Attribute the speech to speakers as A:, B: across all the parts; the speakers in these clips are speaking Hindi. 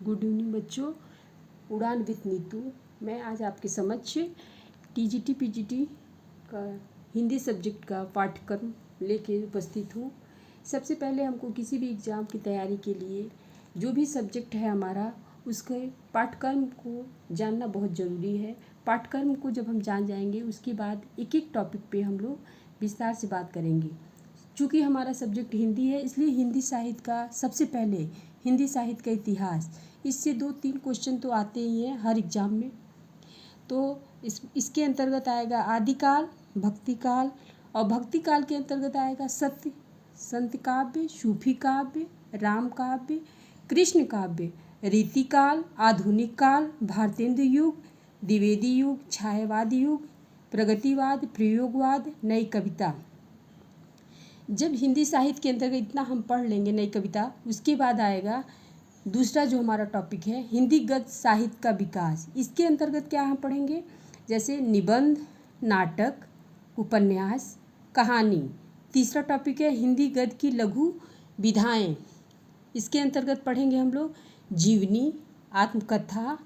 A: गुड इवनिंग बच्चों। उड़ान विथ नीतू। मैं आज आपके समक्ष टीजीटी पीजीटी का हिंदी सब्जेक्ट का पाठ्यक्रम लेके उपस्थित हूँ। सबसे पहले हमको किसी भी एग्ज़ाम की तैयारी के लिए जो भी सब्जेक्ट है हमारा, उसके पाठ्यक्रम को जानना बहुत ज़रूरी है। पाठ्यक्रम को जब हम जान जाएंगे, उसके बाद एक एक टॉपिक पे हम लोग विस्तार से बात करेंगे। चूँकि हमारा सब्जेक्ट हिंदी है, इसलिए हिंदी साहित्य का सबसे पहले हिंदी साहित्य का इतिहास, इससे 2-3 क्वेश्चन तो आते ही हैं हर एग्ज़ाम में। तो इसके अंतर्गत आएगा आदिकाल, भक्तिकाल, और भक्तिकाल के अंतर्गत आएगा सत्य, संत काव्य, सूफी काव्य, राम काव्य, कृष्ण काव्य, रीतिकाल, आधुनिक काल, भारतेंद्र युग, द्विवेदी युग, छायावादी युग, प्रगतिवाद, प्रयोगवाद, नई कविता। जब हिंदी साहित्य के अंतर्गत इतना हम पढ़ लेंगे नई कविता, उसके बाद आएगा दूसरा जो हमारा टॉपिक है हिंदी गद्य साहित्य का विकास। इसके अंतर्गत क्या हम पढ़ेंगे, जैसे निबंध, नाटक, उपन्यास, कहानी। तीसरा टॉपिक है हिंदी गद्य की लघु विधाएं। इसके अंतर्गत पढ़ेंगे हम लोग जीवनी, आत्मकथा,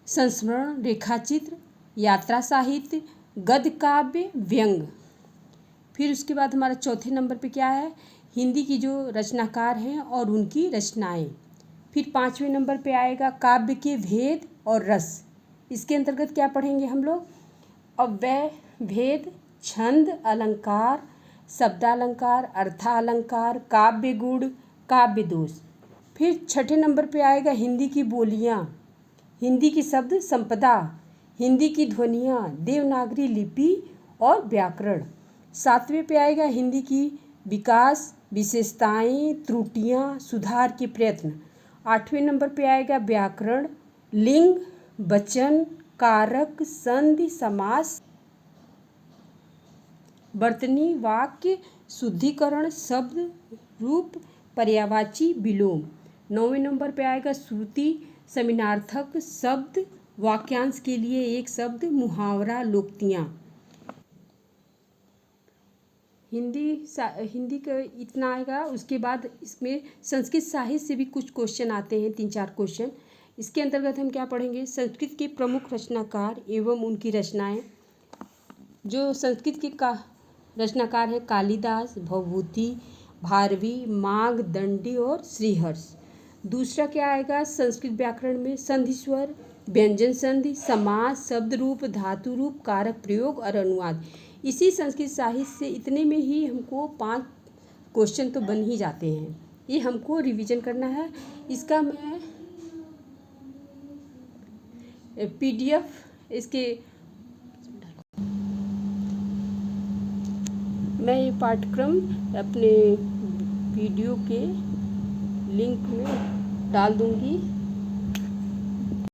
A: संस्मरण, रेखाचित्र, यात्रा साहित्य, गद्य काव्य, व्यंग। फिर उसके बाद हमारा चौथे नंबर पे क्या है, हिंदी की जो रचनाकार हैं और उनकी रचनाएं। फिर 5वें नंबर पे आएगा काव्य के भेद और रस। इसके अंतर्गत क्या पढ़ेंगे हम लोग, अव्यय भेद, छंद, अलंकार, शब्दालंकार, अर्थालंकार, काव्य गुण, काव्य दोष। फिर 6ठे नंबर पे आएगा हिंदी की बोलियां, हिंदी की शब्द संपदा, हिंदी की ध्वनियाँ, देवनागरी लिपि और व्याकरण। 7वें पे आएगा हिंदी की विकास, विशेषताएं, त्रुटियां, सुधार के प्रयत्न। 8वें नंबर पे आएगा व्याकरण, लिंग, वचन, कारक, संधि, समास, वर्तनी, वाक्य, शुद्धिकरण, शब्द, रूप, पर्यायवाची, विलोम। 9वें नंबर पे आएगा श्रुति, समानार्थक, शब्द, वाक्यांश के लिए एक शब्द, मुहावरा, लोकोक्तियाँ। हिंदी का इतना आएगा। उसके बाद इसमें संस्कृत साहित्य से भी कुछ क्वेश्चन आते हैं, 3-4 क्वेश्चन। इसके अंतर्गत हम क्या पढ़ेंगे, संस्कृत के प्रमुख रचनाकार एवं उनकी रचनाएं। जो संस्कृत के रचनाकार हैं कालिदास, भवभूति, भारवी, माघ, दंडी और श्रीहर्ष। दूसरा क्या आएगा, संस्कृत व्याकरण में संधि स्वर, व्यंजन संधि, समास, शब्द रूप, धातु रूप, कारक प्रयोग और अनुवाद। इसी संस्कृत साहित्य से इतने में ही हमको 5 क्वेश्चन तो बन ही जाते हैं। ये हमको रिवीजन करना है। इसका मैं PDF इसके मैं ये पाठ्यक्रम अपने वीडियो के लिंक में डाल दूँगी।